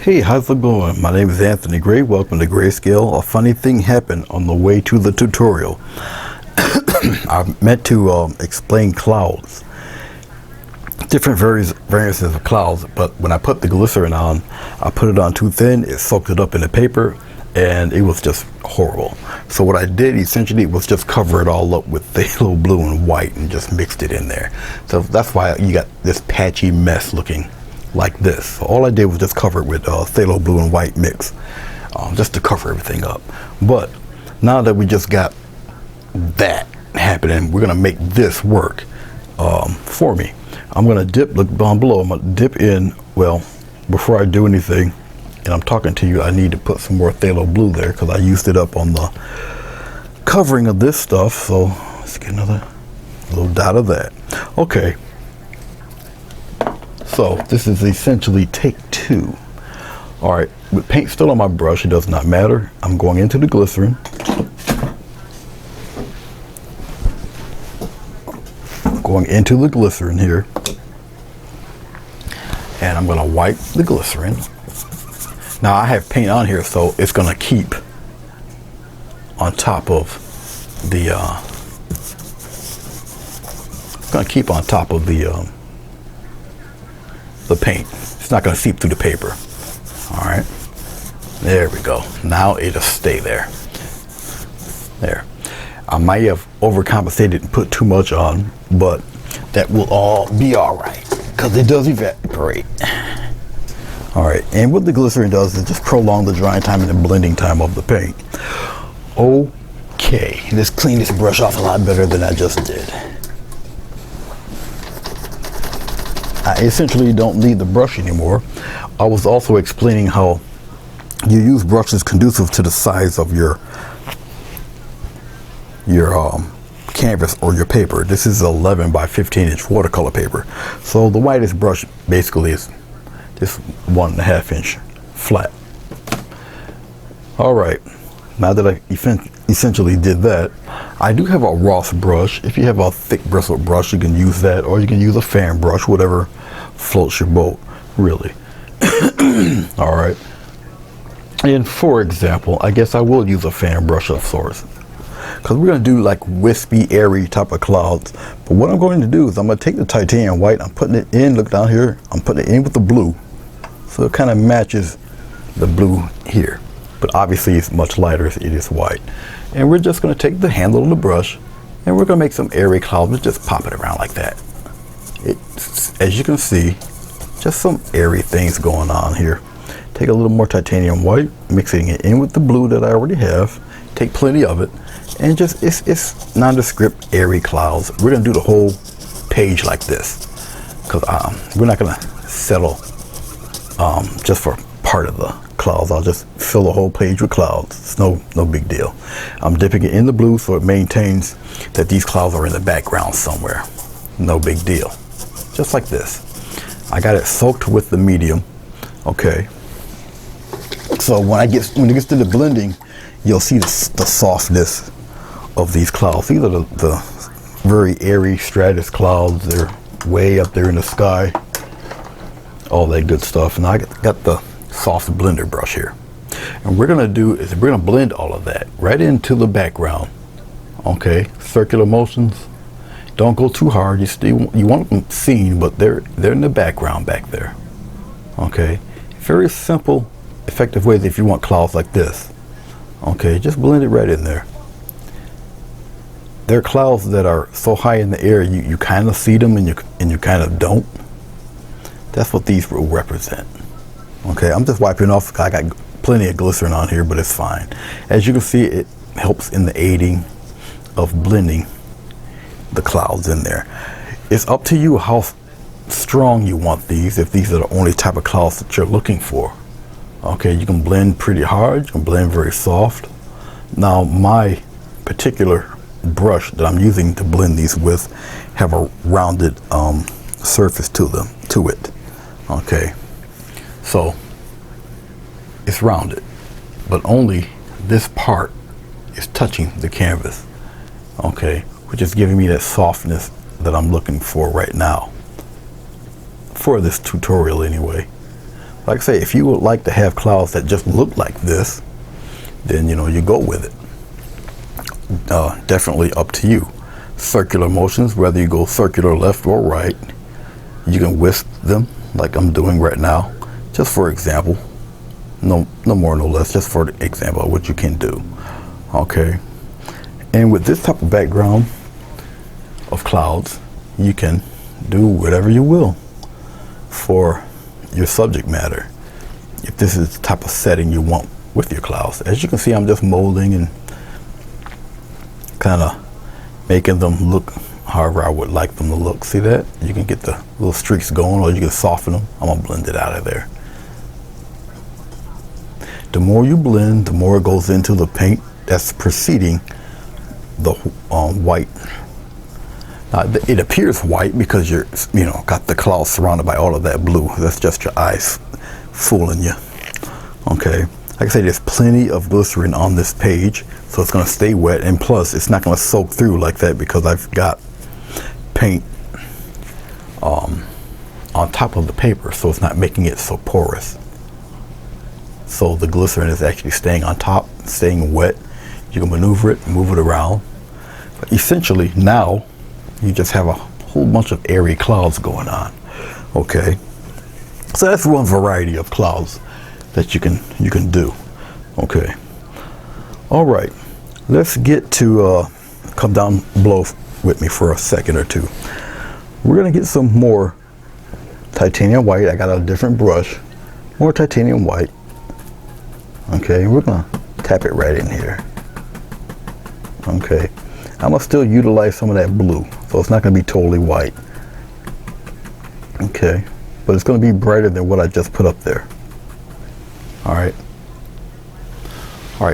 Hey, how's it going? My name is Anthony Gray. Welcome to Grayscale. A funny thing happened on the way to the tutorial. I meant to explain clouds, different variances of clouds, but when I put the glycerin on, I put it on too thin, it soaked it up in the paper, and it was just horrible. So what I did essentially was just cover it all up with phthalo blue and white and just mixed it in there. So that's why you got this patchy mess looking like this. So all I did was just cover it with phthalo blue and white mix, just to cover everything up. But now that we just got that happening, we're gonna make this work for me. I'm gonna dip, look down below, I'm gonna dip in, well, before I do anything, and I'm talking to you, I need to put some more phthalo blue there because I used it up on the covering of this stuff. So let's get another little dot of that. Okay. So this is essentially take two. All right, with paint still on my brush, it does not matter. I'm going into the glycerin. Going into the glycerin here. And I'm gonna wipe the glycerin. Now I have paint on here, so it's gonna keep on top of the, the paint. It's not going to seep through the paper. All right, there we go. Now it'll stay there. There. I might have overcompensated and put too much on, but that will all be all right because it does evaporate. All right, and what the glycerin does is just prolong the drying time and the blending time of the paint. Okay, let's clean this brush off a lot better than I just did. I essentially don't need the brush anymore. I was also explaining how you use brushes conducive to the size of your canvas or your paper. This is 11 by 15 inch watercolor paper. So the widest brush basically is just 1.5 inch flat. All right, now that I essentially did that, I do have a Ross brush. If you have a thick bristled brush, you can use that, or you can use a fan brush, whatever floats your boat, really. All right. And for example, I guess I will use a fan brush of sorts, because we're going to do like wispy, airy type of clouds. But what I'm going to do is I'm going to take the titanium white, I'm putting it in, look down here, I'm putting it in with the blue. So it kind of matches the blue here. But obviously it's much lighter, it is white. And we're just going to take the handle of the brush and we're going to make some airy clouds. Let's just pop it around like that. As you can see, just some airy things going on here. Take a little more titanium white, mixing it in with the blue that I already have. Take plenty of it, and just it's nondescript airy clouds. We're going to do the whole page like this because we're not going to settle just for part of the clouds. I'll just fill the whole page with clouds. It's no big deal. I'm dipping it in the blue so it maintains that these clouds are in the background somewhere. No big deal. Just like this. I got it soaked with the medium. Okay. So when it gets to the blending, you'll see the softness of these clouds. These are the very airy stratus clouds. They're way up there in the sky. All that good stuff. And I got the soft blender brush here, and we're gonna blend all of that right into the background. Okay, circular motions. Don't go too hard. You want them seen, but they're in the background back there. Okay, very simple, effective ways if you want clouds like this. Okay, just blend it right in there. There are clouds that are so high in the air you kind of see them and you kind of don't. That's what these will represent. Okay, I'm just wiping off. I got plenty of glycerin on here, but it's fine. As you can see, it helps in the aiding of blending the clouds in there. It's up to you how strong you want these, if these are the only type of clouds that you're looking for. Okay, you can blend pretty hard, you can blend very soft. Now, my particular brush that I'm using to blend these with have a rounded surface to it. Okay. So it's rounded, but only this part is touching the canvas, okay, which is giving me that softness that I'm looking for right now for this tutorial anyway. Like I say, if you would like to have clouds that just look like this, then you go with it. Definitely up to you. Circular motions, whether you go circular left or right, you can wisp them like I'm doing right now, just for example. No more, no less, just for the example of what you can do. Okay. And with this type of background of clouds, you can do whatever you will for your subject matter. If this is the type of setting you want with your clouds. As you can see, I'm just molding and kind of making them look however I would like them to look. See that? You can get the little streaks going, or you can soften them. I'm gonna blend it out of there. The more you blend, the more it goes into the paint that's preceding the white. Now, it appears white because you're, got the cloud surrounded by all of that blue. That's just your eyes fooling you. Okay. Like I say, there's plenty of glycerin on this page, so it's going to stay wet, and plus it's not going to soak through like that because I've got paint on top of the paper, so it's not making it so porous. So the glycerin is actually staying on top, staying wet. You can maneuver it, move it around. But essentially now you just have a whole bunch of airy clouds going on. Okay. So that's one variety of clouds that you can do. Okay. All right. Let's get to come down below with me for a second or two. We're gonna get some more titanium white. I got a different brush. More titanium white. Okay, we're gonna tap it right in here. Okay, I'm gonna still utilize some of that blue, so it's not gonna be totally white. Okay, but it's gonna be brighter than what I just put up there. All right,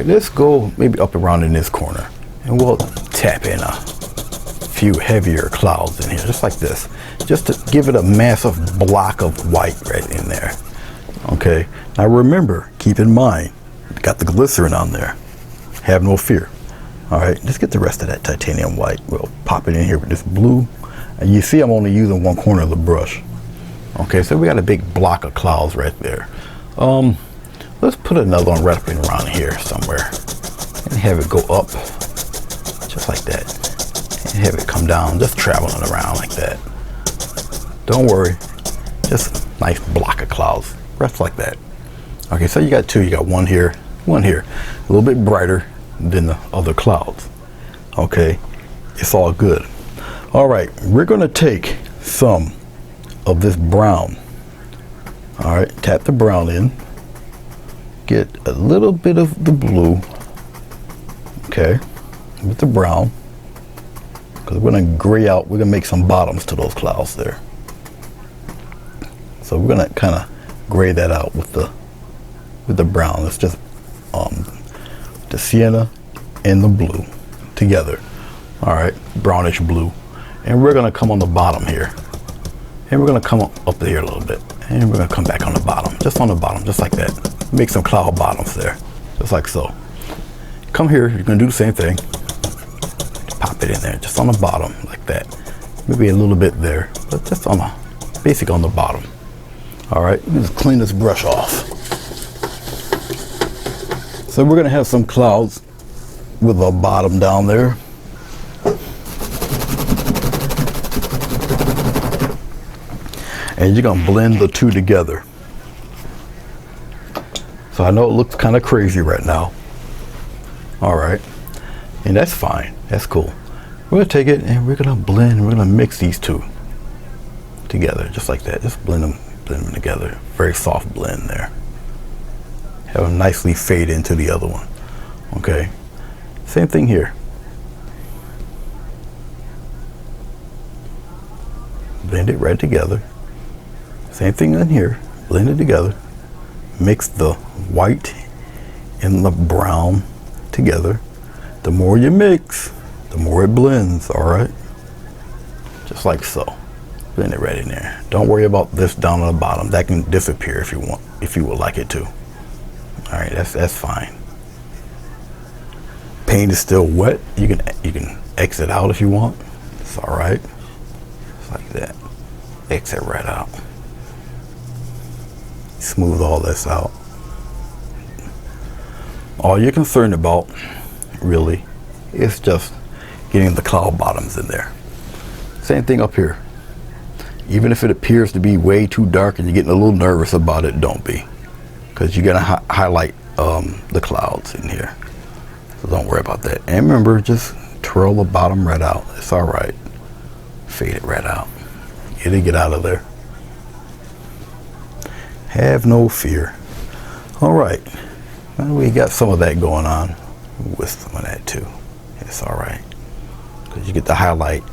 let's go maybe up around in this corner, and we'll tap in a few heavier clouds in here, just like this, just to give it a massive block of white right in there. Okay, now remember, keep in mind, got the glycerin on there. Have no fear. All right, let's get the rest of that titanium white. We'll pop it in here with this blue. And you see I'm only using one corner of the brush. Okay, so we got a big block of clouds right there. Let's put another one right up and around here somewhere. And have it go up, just like that. And have it come down, just traveling around like that. Don't worry, just a nice block of clouds, rest like that. Okay, so you got two, you got one here, a little bit brighter than the other clouds. Okay, it's all good. All right, we're gonna take some of this brown. All right, tap the brown in, get a little bit of the blue, okay, with the brown, because we're gonna gray out, we're gonna make some bottoms to those clouds there. So we're gonna kind of gray that out with the brown. It's just the sienna and the blue together. All right, brownish blue. And we're gonna come on the bottom here. And we're gonna come up here a little bit. And we're gonna come back on the bottom, just on the bottom, just like that. Make some cloud bottoms there, just like so. Come here, you're gonna do the same thing. Pop it in there, just on the bottom, like that. Maybe a little bit there, but just on the, basic on the bottom. All right, let's clean this brush off. So we're gonna have some clouds with a bottom down there. And you're gonna blend the two together. So I know it looks kind of crazy right now. All right, and that's fine, that's cool. We're gonna take it and we're gonna blend, we're gonna mix these two together, just like that. Just blend them together. Very soft blend there. Have them nicely fade into the other one. Okay, same thing here. Blend it right together. Same thing in here, blend it together. Mix the white and the brown together. The more you mix, the more it blends, all right? Just like so. Blend it right in there. Don't worry about this down on the bottom. That can disappear if you want, if you would like it to. All right, that's fine. Paint is still wet. You can exit out if you want. It's all right. Just like that. Exit right out. Smooth all this out. All you're concerned about, really, is just getting the cloud bottoms in there. Same thing up here. Even if it appears to be way too dark and you're getting a little nervous about it, don't be. Because you're going to highlight the clouds in here. So don't worry about that. And remember, just twirl the bottom right out. It's all right. Fade it right out. Get out of there. Have no fear. All right. Well, we got some of that going on with some of that too. It's all right. Because you get the highlight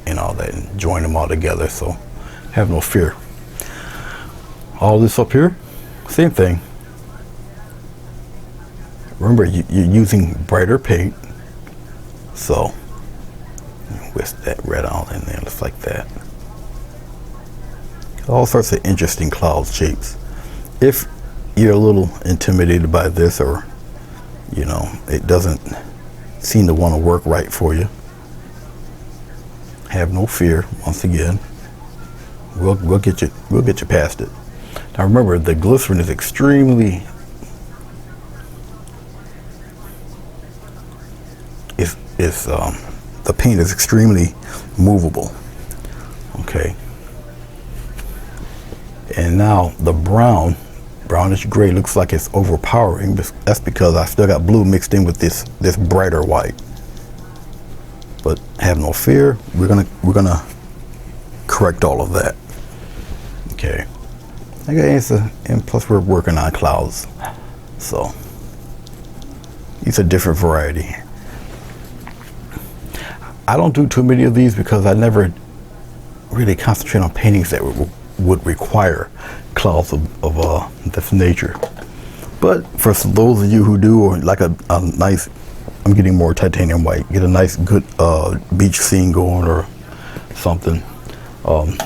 and all that and join them all together. So have no fear. All this up here, same thing. Remember, you're using brighter paint. So whisk that red out in there just like that. All sorts of interesting cloud shapes. If you're a little intimidated by this, or you know it doesn't seem to want to work right for you, have no fear. Once again, we'll get you past it. Now remember, the glycerin is extremely the paint is extremely movable. Okay. And now the brownish gray looks like it's overpowering. That's because I still got blue mixed in with this brighter white. But have no fear, we're gonna correct all of that. Okay. And plus we're working on clouds, so it's a different variety. I don't do too many of these because I never really concentrate on paintings that would require clouds of this nature. But for those of you who do, or like a nice, I'm getting more titanium white, get a nice good beach scene going or something,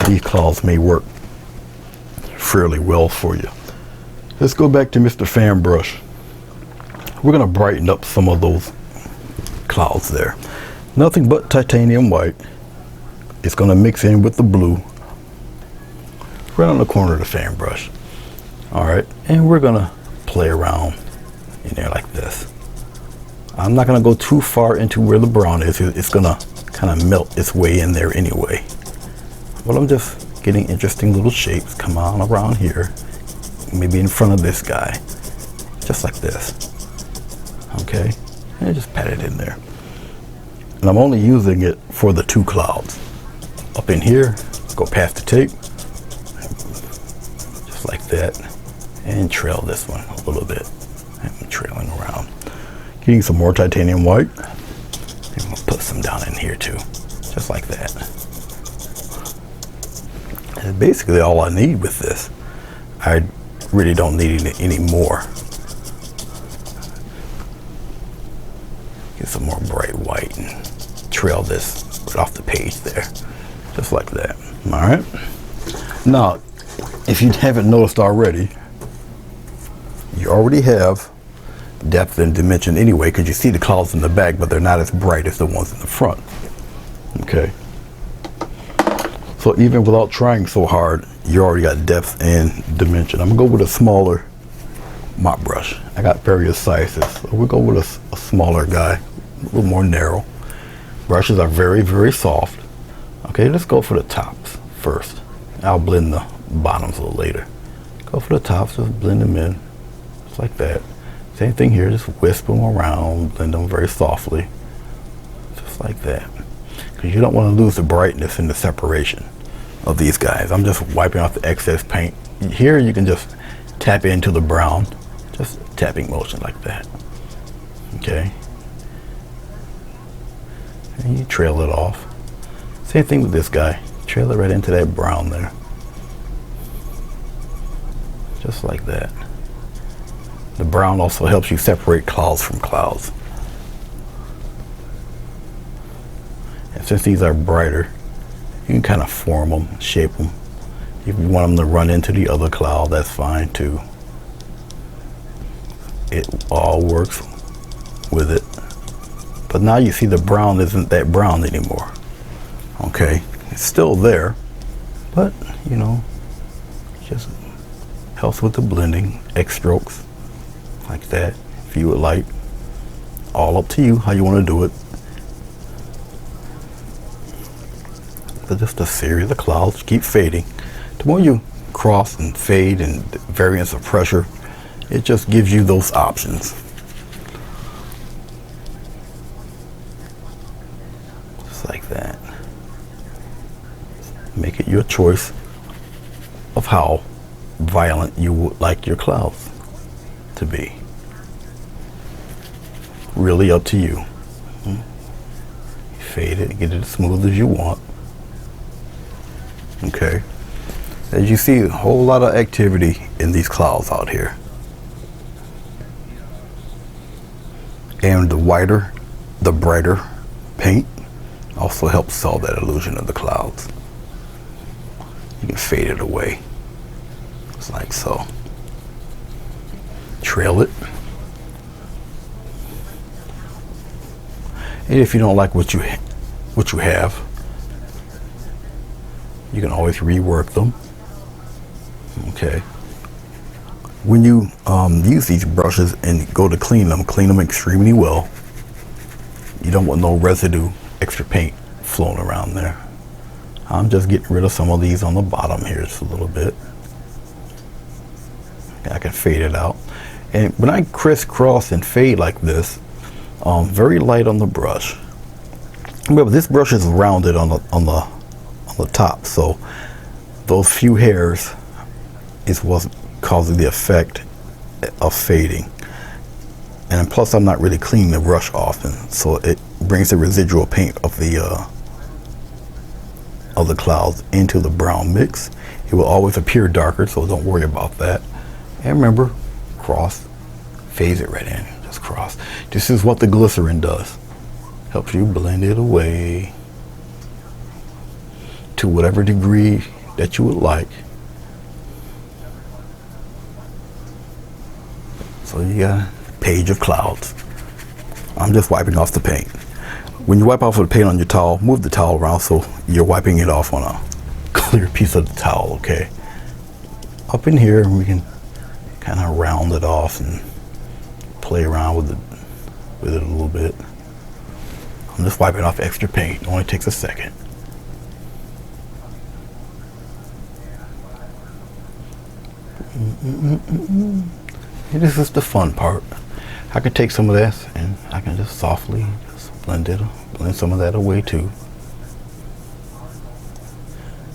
these clouds may work fairly well for you. Let's go back to Mr. Fan Brush. We're going to brighten up some of those clouds there. Nothing but titanium white. It's going to mix in with the blue right on the corner of the fan brush. All right, and we're going to play around in there like this. I'm not going to go too far into where the brown is. It's going to kind of melt its way in there anyway. But I'm just getting interesting little shapes. Come on around here, maybe in front of this guy, just like this. Okay, and just pat it in there. And I'm only using it for the two clouds. Up in here, go past the tape, just like that, and trail this one a little bit. I'm trailing around. Getting some more titanium white. And we'll put some down in here too, just like that. And basically all I need with this. I really don't need any more. Get some more bright white and trail this right off the page there, just like that. All right. Now, if you haven't noticed already, you already have depth and dimension anyway, because you see the clouds in the back, but they're not as bright as the ones in the front. Okay. So even without trying so hard, you already got depth and dimension. I'm gonna go with a smaller mop brush. I got various sizes, so we'll go with a smaller guy, a little more narrow. Brushes are very, very soft. Okay, let's go for the tops first. I'll blend the bottoms a little later. Go for the tops, just blend them in, just like that. Same thing here, just whisk them around, blend them very softly, just like that. Because you don't want to lose the brightness and the separation of these guys. I'm just wiping off the excess paint. Here you can just tap into the brown, just tapping motion like that. Okay. And you trail it off. Same thing with this guy. Trail it right into that brown there. Just like that. The brown also helps you separate clouds from clouds. And since these are brighter, you can kind of form them, shape them. If you want them to run into the other cloud, that's fine too. It all works with it. But now you see the brown isn't that brown anymore. Okay, it's still there, but you know, just Helps with the blending, X strokes, like that, if you would like. All up to you how you want to do it. But just a series of clouds, keep fading. The more you cross and fade and variance of pressure, it just gives you those options. Just like that. Make it your choice of how violent you would like your clouds to be. Really up to you. Fade it, get it as smooth as you want. Okay. As you see, a whole lot of activity in these clouds out here. And the whiter, the brighter paint also helps sell that illusion of the clouds. You can fade it away. It's like so. Trail it. And if you don't like what you have, you can always rework them. Okay. When you use these brushes and go to clean them extremely well. You don't want no residue, extra paint flowing around there. I'm just getting rid of some of these on the bottom here just a little bit. I can fade it out. And when I crisscross and fade like this, very light on the brush. Remember, this brush is rounded on the top, so those few hairs is what's causing the effect of fading. And plus, I'm not really cleaning the brush often, so it brings the residual paint of the clouds into the brown mix. It will always appear darker, so don't worry about that. And remember, cross, phase it right in. Just cross. This is what the glycerin does. Helps you blend it away to whatever degree that you would like. So you got a page of clouds. I'm just wiping off the paint. When you wipe off with the paint on your towel, move the towel around so you're wiping it off on a clear piece of the towel, okay? Up in here, we can kind of round it off and play around with it a little bit. I'm just wiping off extra paint. It only takes a second. And this is the fun part. I can take some of this and I can just softly just blend some of that away too.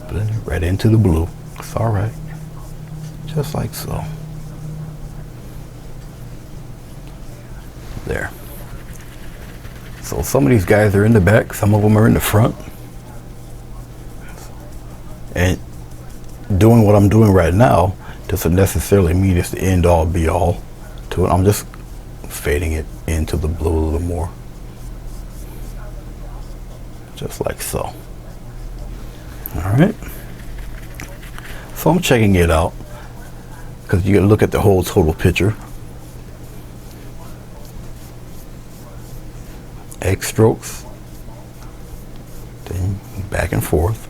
Blend it right into the blue. It's all right. Just like so. There. So some of these guys are in the back, some of them are in the front. And doing what I'm doing right now doesn't necessarily mean it's the end all be all to it. I'm just fading it into the blue a little more. Just like so. All right. So I'm checking it out because you can look at the whole total picture. X strokes, then back and forth,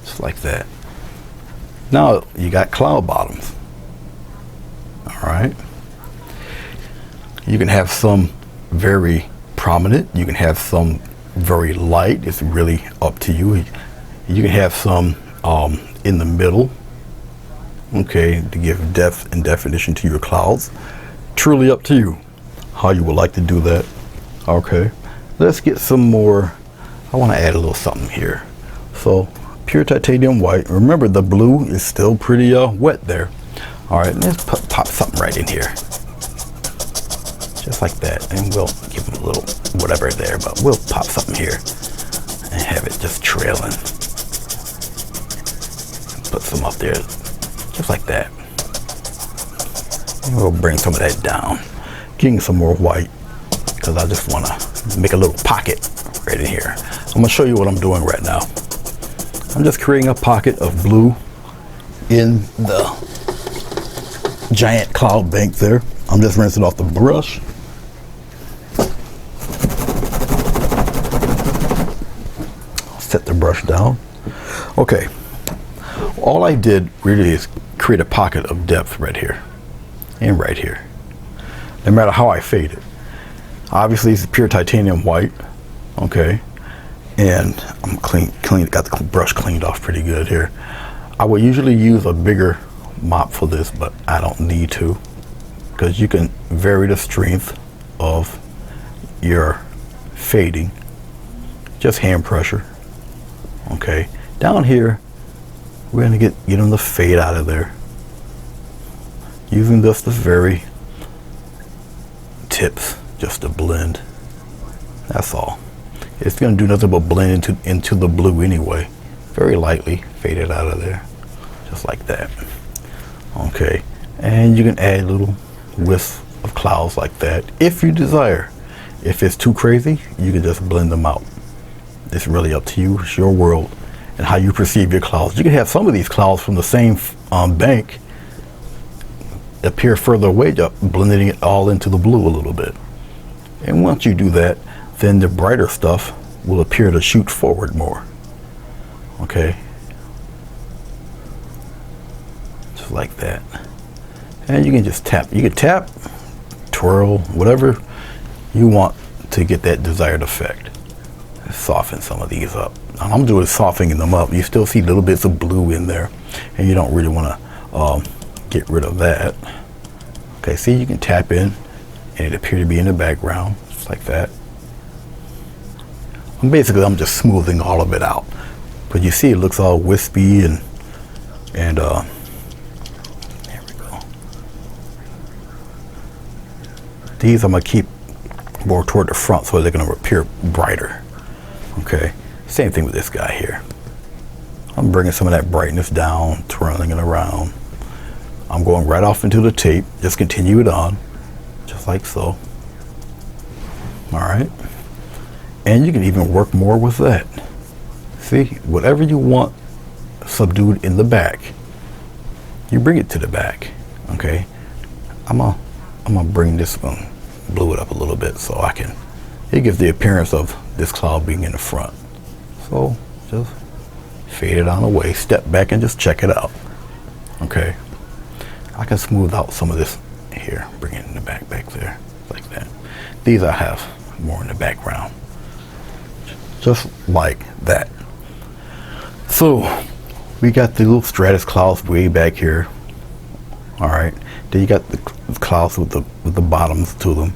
just like that. Now you got cloud bottoms. All right. You can have some very prominent. You can have some very light. It's really up to you. You can have some in the middle. Okay, to give depth and definition to your clouds. Truly up to you how you would like to do that. Okay, let's get some more. I want to add a little something here. So pure titanium white. Remember, the blue is still pretty wet there. All right, let's pop something right in here, just like that, and we'll give them a little whatever there, but we'll pop something here and have it just trailing. Put some up there, just like that. And we'll bring some of that down. Getting some more white because I just want to make a little pocket right in here. I'm going to show you what I'm doing right now. I'm just creating a pocket of blue in the giant cloud bank there. I'm just rinsing off the brush. Set the brush down. Okay. all I did really is create a pocket of depth right here and right here, no matter how I fade it. Obviously it's pure titanium white, okay, and I'm got the brush cleaned off pretty good here. I would usually use a bigger mop for this, but I don't need to, because you can vary the strength of your fading, just hand pressure. Okay, down here we're gonna get them to fade out of there using just the very tips, just to blend. That's all. It's gonna do nothing but blend into the blue anyway. Very lightly fade it out of there, just like that. Okay, and you can add little wisps of clouds like that if you desire. If it's too crazy, you can just blend them out. It's really up to you. It's your world and how you perceive your clouds. You can have some of these clouds from the same bank appear further away, blending it all into the blue a little bit. And once you do that, then the brighter stuff will appear to shoot forward more. Okay, just like that. And you can just tap. You can tap, twirl, whatever you want to get that desired effect. Soften some of these up. I'm doing softening them up. You still see little bits of blue in there, and you don't really want to get rid of that. Okay, see, you can tap in and it appears to be in the background, just like that. Basically, I'm just smoothing all of it out, but you see it looks all wispy and there we go. These I'm gonna keep more toward the front so they're gonna appear brighter. Okay, same thing with this guy here. I'm bringing some of that brightness down, twirling it around. I'm going right off into the tape. Just continue it on, just like so. All right, and you can even work more with that. See, whatever you want subdued in the back, you bring it to the back. Okay, I'm gonna bring this one, blue it up a little bit so I can. It gives the appearance of this cloud being in the front. So just fade it on away, step back and just check it out. Okay, I can smooth out some of this here, bring it in the back there, like that. These I have more in the background, just like that. So we got the little stratus clouds way back here. All right, then you got the clouds with the bottoms to them.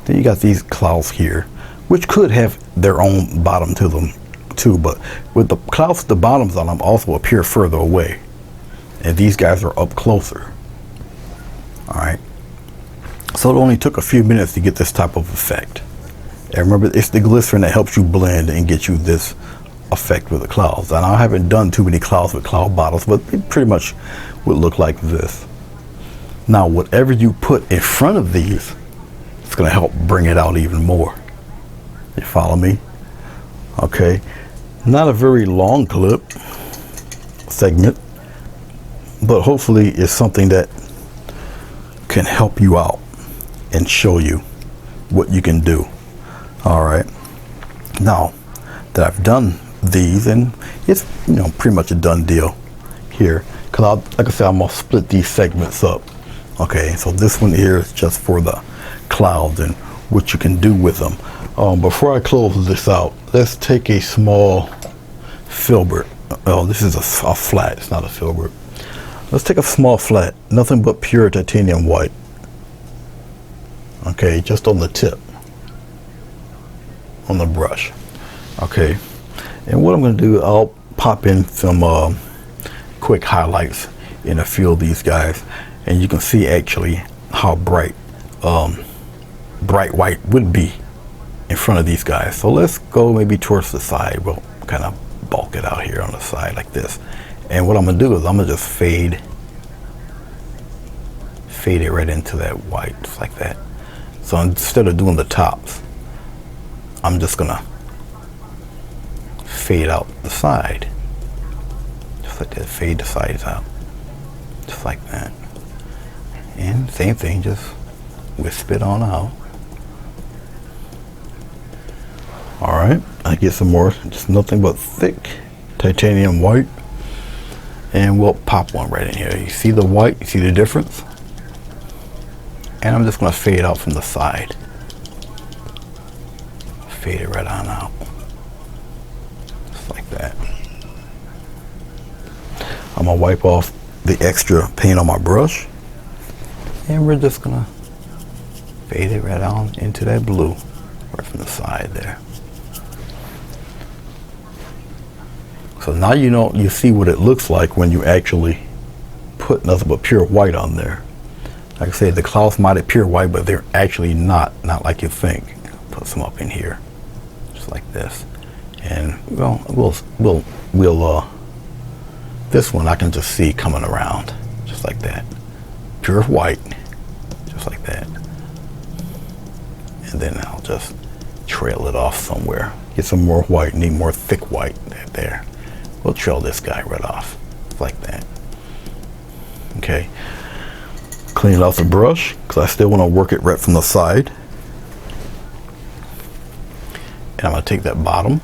Then you got these clouds here, which could have their own bottom to them too, but with the clouds with the bottoms on them also appear further away, and these guys are up closer. All right, so it only took a few minutes to get this type of effect. And remember, it's the glycerin that helps you blend and get you this effect with the clouds. And I haven't done too many clouds with cloud bottles, but it pretty much would look like this. Now, whatever you put in front of these, it's going to help bring it out even more. You follow me? Okay, not a very long clip segment, but hopefully it's something that can help you out and show you what you can do. All right, now that I've done these, and it's pretty much a done deal here, because like I said, I'm gonna split these segments up. Okay, so this one here is just for the clouds and what you can do with them. Before I close this out, let's take a small filbert. Oh, this is a flat, it's not a filbert. Let's take a small flat, nothing but pure titanium white. Okay, just on the tip, on the brush. Okay, and what I'm going to do, I'll pop in some quick highlights in a few of these guys, and you can see actually how bright white would be in front of these guys. So let's go maybe towards the side. We'll kind of bulk it out here on the side like this. And what I'm going to do is I'm going to just fade it right into that white, just like that. So instead of doing the tops, I'm just going to fade out the side, just like that. Fade the sides out, just like that. And same thing, just wisp it on out. All right, I get some more, just nothing but thick titanium white, and we'll pop one right in here. You see the white? You see the difference? And I'm just going to fade out from the side. Fade it right on out. Just like that. I'm going to wipe off the extra paint on my brush. And we're just going to fade it right on into that blue right from the side there. So now you see what it looks like when you actually put nothing but pure white on there. Like I said, the clouds might appear white, but they're actually not like you think. Put some up in here, just like this. And we'll this one I can just see coming around, just like that. Pure white, just like that. And then I'll just trail it off somewhere. Get some more white, need more thick white there. We'll trail this guy right off, like that. Okay. Clean it off the brush, because I still want to work it right from the side. And I'm going to take that bottom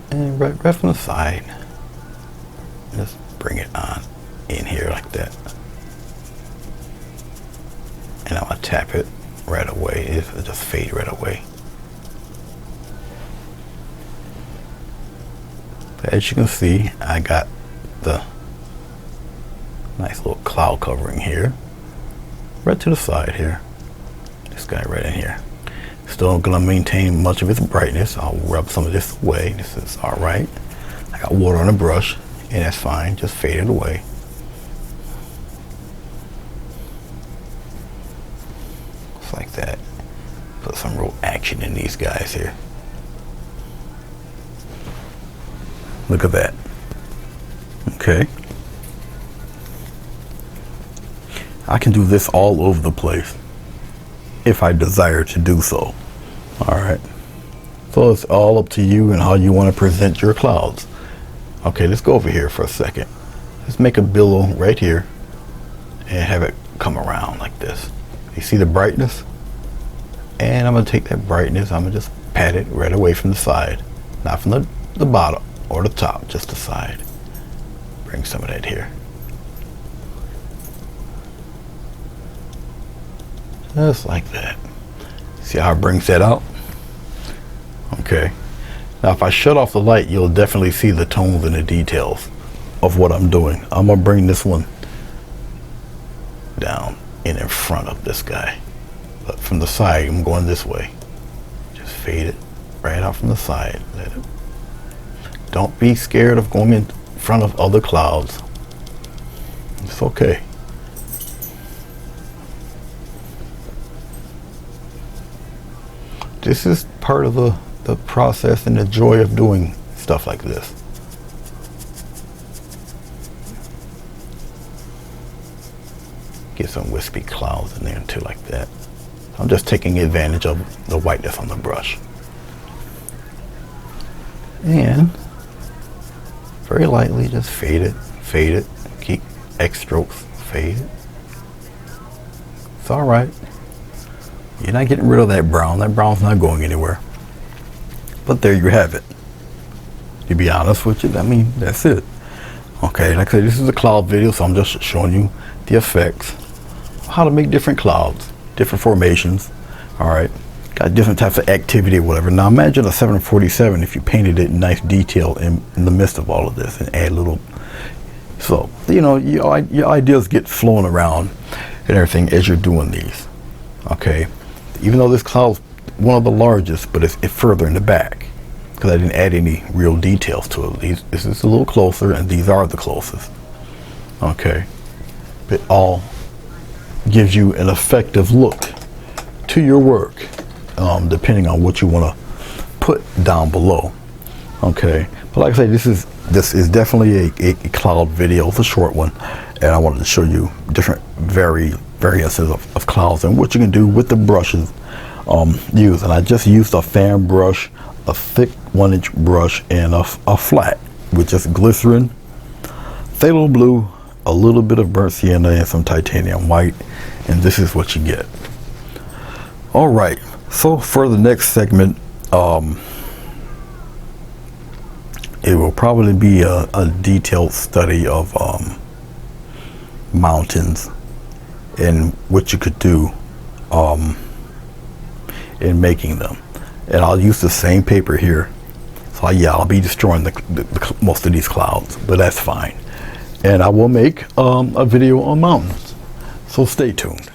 and right from the side. Just bring it on in here like that. And I'm going to tap it right away. It'll just fade right away. As you can see, I got the nice little cloud covering here. Right to the side here. This guy right in here. Still gonna maintain much of its brightness. I'll rub some of this away. This is all right. I got water on the brush, and that's fine. Just fade it away. Just like that. Put some real action in these guys here. Look at that. Okay. I can do this all over the place if I desire to do so. All right. So it's all up to you and how you want to present your clouds. Okay, let's go over here for a second. Let's make a billow right here and have it come around like this. You see the brightness? And I'm going to take that brightness, I'm going to just pat it right away from the side. Not from the bottom or the top, just the side. Bring some of that here. Just like that. See how it brings that out? Okay. Now if I shut off the light, you'll definitely see the tones and the details of what I'm doing. I'm gonna bring this one down in front of this guy. But from the side, I'm going this way. Just fade it right out from the side. Let it. Don't be scared of going in front of other clouds. It's okay. This is part of the process and the joy of doing stuff like this. Get some wispy clouds in there too, like that. I'm just taking advantage of the whiteness on the brush. And very lightly just fade it, keep X strokes, fade it. It's all right. You're not getting rid of that brown. That brown's not going anywhere. But there you have it. To be honest with you, I mean, that's it. Okay, like I said, this is a cloud video, so I'm just showing you the effects, how to make different clouds, different formations. All right, got different types of activity or whatever. Now imagine a 747 if you painted it in nice detail in the midst of all of this and add little. So, you know, your ideas get flowing around and everything as you're doing these. Okay. Even though this cloud's one of the largest, but it's further in the back because I didn't add any real details to it. This is a little closer, and these are the closest. Okay, it all gives you an effective look to your work, depending on what you want to put down below. Okay, but like I say, this is definitely a cloud video. It's a short one, and I wanted to show you different variances of clouds and what you can do with the brushes used. And I just used a fan brush, a thick 1-inch brush, and a flat with just glycerin, phthalo blue, a little bit of burnt sienna, and some titanium white, and this is what you get. All right, so for the next segment, it will probably be a detailed study of mountains and what you could do in making them. And I'll use the same paper here. So yeah, I'll be destroying most of these clouds, but that's fine. And I will make a video on mountains. So stay tuned.